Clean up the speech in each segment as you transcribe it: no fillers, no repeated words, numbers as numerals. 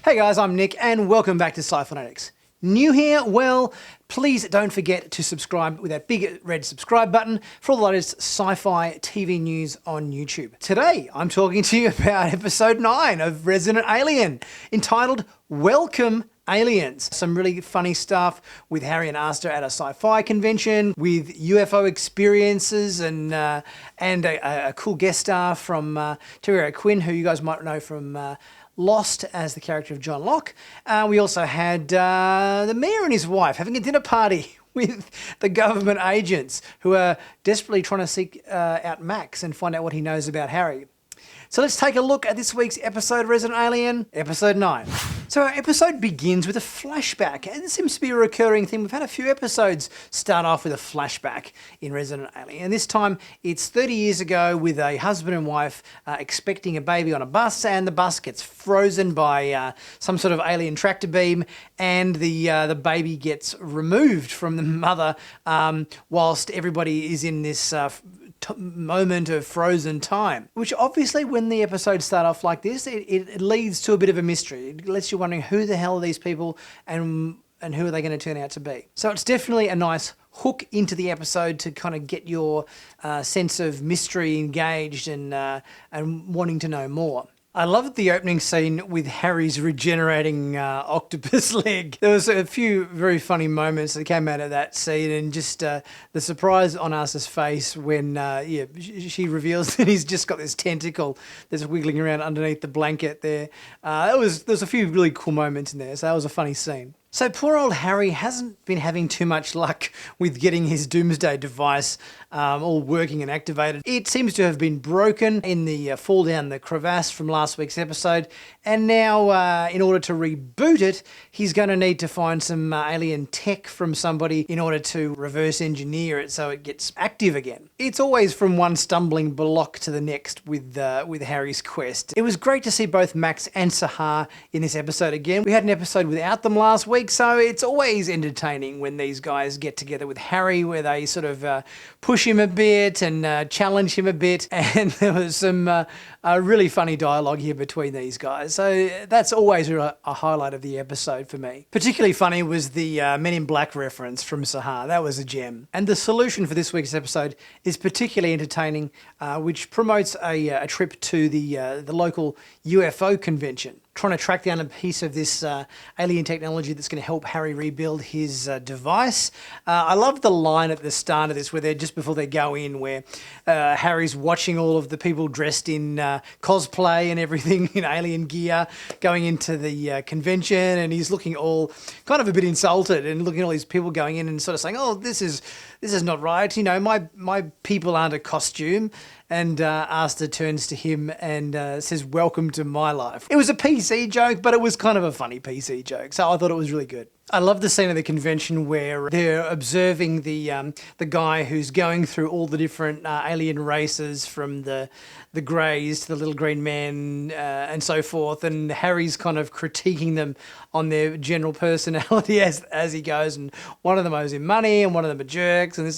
Hey guys, I'm Nick and welcome back to Sci-Finatics. New here? Well, please don't forget to subscribe with that big red subscribe button for all the latest sci-fi TV news on YouTube. Today, I'm talking to you about episode 9 of Resident Alien, entitled Welcome Aliens. Some really funny stuff with Harry and Astor at a sci-fi convention, with UFO experiences and a cool guest star from Terry Quinn, who you guys might know from Lost as the character of John Locke. We also had the mayor and his wife having a dinner party with the government agents who are desperately trying to seek out Max and find out what he knows about Harry. So let's take a look at this week's episode of Resident Alien, episode 9. So our episode begins with a flashback, and it seems to be a recurring theme. We've had a few episodes start off with a flashback in Resident Alien, and this time it's 30 years ago with a husband and wife expecting a baby on a bus, and the bus gets frozen by some sort of alien tractor beam, and the baby gets removed from the mother whilst everybody is in this moment of frozen time, which obviously when the episodes start off like this, it leads to a bit of a mystery. It lets you wondering who the hell are these people and who are they going to turn out to be. So it's definitely a nice hook into the episode to kind of get your sense of mystery engaged and wanting to know more. I loved the opening scene with Harry's regenerating octopus leg. There was a few very funny moments that came out of that scene, and just the surprise on Astor's face when she reveals that he's just got this tentacle that's wiggling around underneath the blanket there. There was a few really cool moments in there, so that was a funny scene. So poor old Harry hasn't been having too much luck with getting his doomsday device all working and activated. It seems to have been broken in the fall down the crevasse from last week's episode, and now in order to reboot it, he's going to need to find some alien tech from somebody in order to reverse engineer it so it gets active again. It's always from one stumbling block to the next with Harry's quest. It was great to see both Max and Sahar in this episode again. We had an episode without them last week, so it's always entertaining when these guys get together with Harry, where they sort of push him a bit and challenge him a bit, and there was some really funny dialogue here between these guys. So that's always a highlight of the episode for me. Particularly funny was the Men in Black reference from Sahar. That was a gem. And the solution for this week's episode is particularly entertaining, which promotes a trip to the local UFO convention, trying to track down a piece of this alien technology that's going to help Harry rebuild his device. I love the line at the start of this where they're just before they go in, where Harry's watching all of the people dressed in cosplay and everything in alien gear going into the convention, and he's looking all kind of a bit insulted and looking at all these people going in and sort of saying, oh, this is not right. You know, my people aren't a costume. And Astor turns to him and says, welcome to my life. It was a PC joke, but it was kind of a funny PC joke, so I thought it was really good. I love the scene of the convention where they're observing the guy who's going through all the different alien races, from the Greys to the little green men and so forth, and Harry's kind of critiquing them on their general personality as he goes, and one of them owes him money and one of them are jerks, and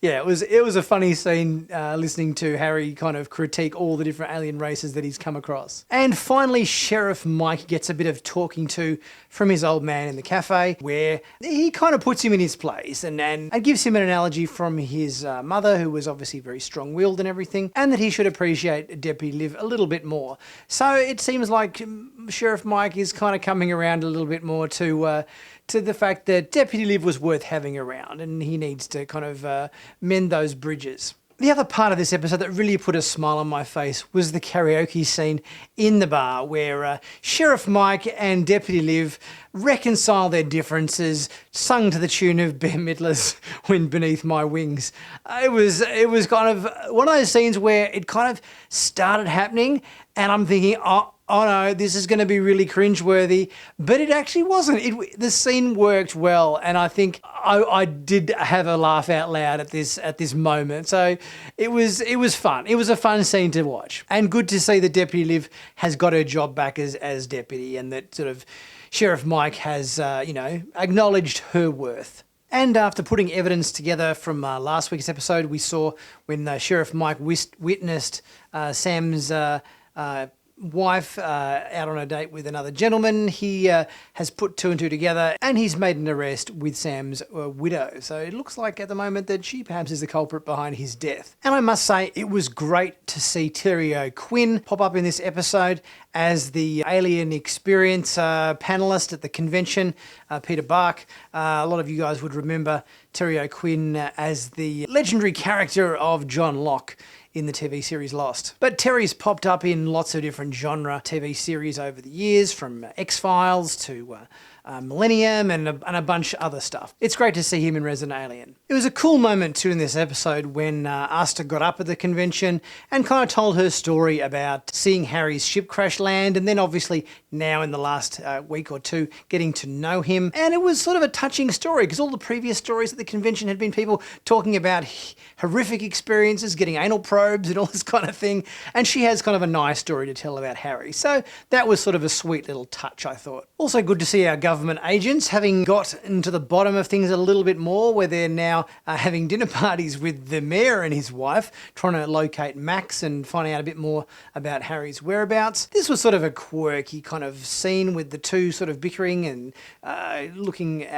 it was a funny scene listening to Harry kind of critique all the different alien races that he's come across. And finally, Sheriff Mike gets a bit of talking to from his old man in the cafe, where he kind of puts him in his place and gives him an analogy from his mother, who was obviously very strong-willed and everything, and that he should appreciate Deputy Liv a little bit more. So it seems like Sheriff Mike is kind of coming around a little bit more to the fact that Deputy Liv was worth having around, and he needs to kind of mend those bridges. The other part of this episode that really put a smile on my face was the karaoke scene in the bar, where Sheriff Mike and Deputy Liv reconcile their differences, sung to the tune of Bette Midler's Wind Beneath My Wings. It was kind of one of those scenes where it kind of started happening, and I'm thinking, oh no, this is going to be really cringeworthy, but it actually wasn't. The scene worked well, and I think I did have a laugh out loud at this moment. So it was fun. It was a fun scene to watch, and good to see that Deputy Liv has got her job back as deputy, and that sort of Sheriff Mike has acknowledged her worth. And after putting evidence together from last week's episode, we saw when Sheriff Mike witnessed Sam's wife out on a date with another gentleman. He has put two and two together, and he's made an arrest with Sam's widow. So it looks like at the moment that she perhaps is the culprit behind his death. And I must say, it was great to see Terry O'Quinn pop up in this episode as the Alien Experience panelist at the convention, Peter Bark. A lot of you guys would remember Terry O'Quinn as the legendary character of John Locke in the TV series Lost. But Terry's popped up in lots of different genre TV series over the years, from X-Files to Millennium and a bunch of other stuff. It's great to see him in Resident Alien. It was a cool moment too in this episode when Astor got up at the convention and kind of told her story about seeing Harry's ship crash land, and then obviously now in the last week or two getting to know him. And it was sort of a touching story because all the previous stories at the convention had been people talking about horrific experiences, getting anal probes and all this kind of thing, and she has kind of a nice story to tell about Harry. So that was sort of a sweet little touch, I thought. Also good to see our government agents having got into the bottom of things a little bit more, where they're now having dinner parties with the mayor and his wife, trying to locate Max and finding out a bit more about Harry's whereabouts. This was sort of a quirky kind of scene with the two sort of bickering and looking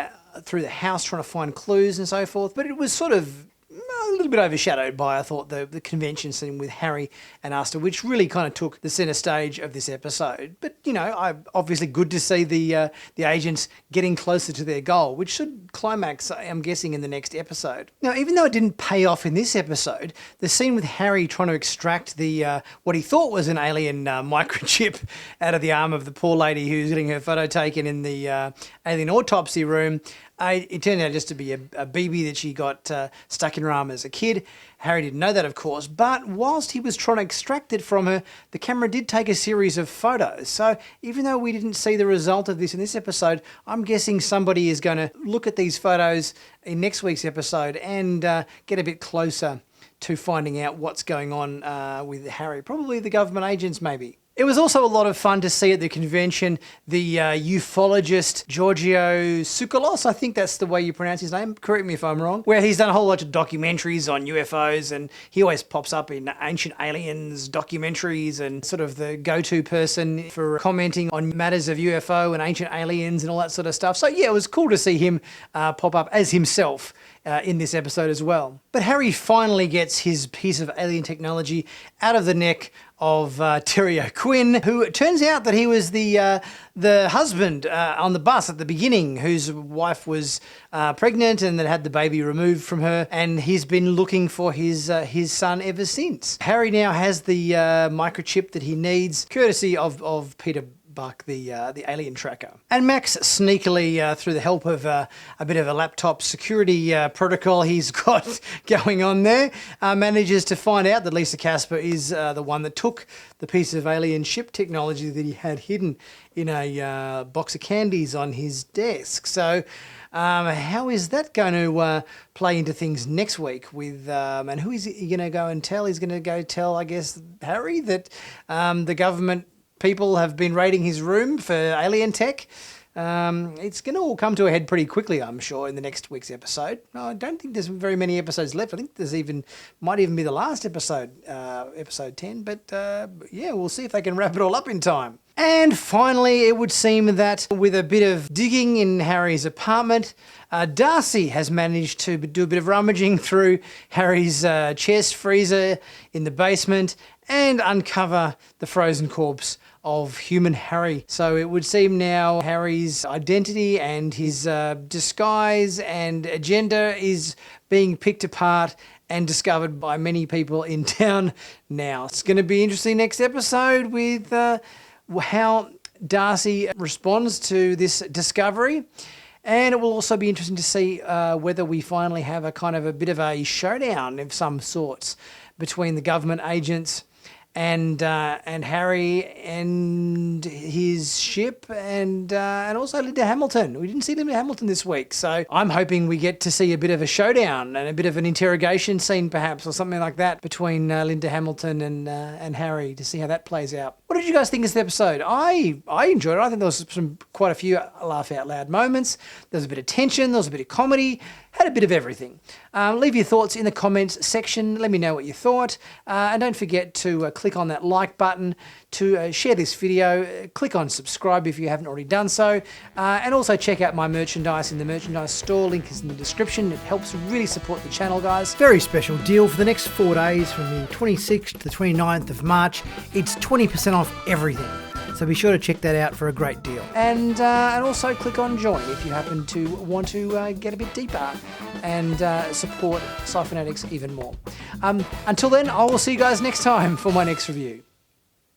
through the house trying to find clues and so forth, but it was sort of a little bit overshadowed by, I thought, the convention scene with Harry and Astor, which really kind of took the centre stage of this episode. But, you know, obviously good to see the agents getting closer to their goal, which should climax, I'm guessing, in the next episode. Now, even though it didn't pay off in this episode, the scene with Harry trying to extract the what he thought was an alien microchip out of the arm of the poor lady who's getting her photo taken in the alien autopsy room, it turned out just to be a BB that she got stuck in her arm as a kid. Harry didn't know that, of course, but whilst he was trying to extract it from her, the camera did take a series of photos. So even though we didn't see the result of this in this episode, I'm guessing somebody is going to look at these photos in next week's episode and get a bit closer to finding out what's going on with Harry. Probably the government agents, maybe. It was also a lot of fun to see at the convention the ufologist Giorgio Tsoukalos, I think that's the way you pronounce his name, correct me if I'm wrong, where he's done a whole lot of documentaries on UFOs, and he always pops up in Ancient Aliens documentaries and sort of the go-to person for commenting on matters of UFO and Ancient Aliens and all that sort of stuff. So yeah, it was cool to see him pop up as himself in this episode as well. But Harry finally gets his piece of alien technology out of the neck of Terry O'Quinn, who it turns out that he was the husband on the bus at the beginning, whose wife was pregnant and that had the baby removed from her, and he's been looking for his son ever since. Harry now has the microchip that he needs, courtesy of Peter Buck, the alien tracker. And Max sneakily, through the help of a bit of a laptop security protocol he's got going on there, manages to find out that Lisa Casper is the one that took the piece of alien ship technology that he had hidden in a box of candies on his desk. So how is that going to play into things next week with, and who is he going to go and tell? He's going to go tell, I guess, Harry that the government people have been raiding his room for alien tech. It's going to all come to a head pretty quickly, I'm sure, in the next week's episode. I don't think there's very many episodes left. I think might even be the last episode, episode 10. But yeah, we'll see if they can wrap it all up in time. And finally, it would seem that with a bit of digging in Harry's apartment, Darcy has managed to do a bit of rummaging through Harry's chest freezer in the basement and uncover the frozen corpse of human Harry. So it would seem now Harry's identity and his disguise and agenda is being picked apart and discovered by many people in town now. It's going to be interesting next episode with how Darcy responds to this discovery. And it will also be interesting to see whether we finally have a kind of a bit of a showdown of some sorts between the government agents and Harry and his ship and also Linda Hamilton. We didn't see Linda Hamilton this week, so I'm hoping we get to see a bit of a showdown and a bit of an interrogation scene perhaps, or something like that between Linda Hamilton and Harry, to see how that plays out. What What did you guys think of this episode? I enjoyed it. I think there was quite a few laugh out loud moments. There was a bit of tension. There was a bit of comedy. Had a bit of everything. Leave your thoughts in the comments section. Let me know what you thought. And don't forget to click on that like button, to share this video. Click on subscribe if you haven't already done so. And also check out my merchandise in the merchandise store. Link is in the description. It helps really support the channel, guys. Very special deal for the next 4 days from the 26th to the 29th of March. It's 20% off everything. So be sure to check that out for a great deal. And also click on join if you happen to want to get a bit deeper and support Sci-Finatics even more. Until then, I will see you guys next time for my next review.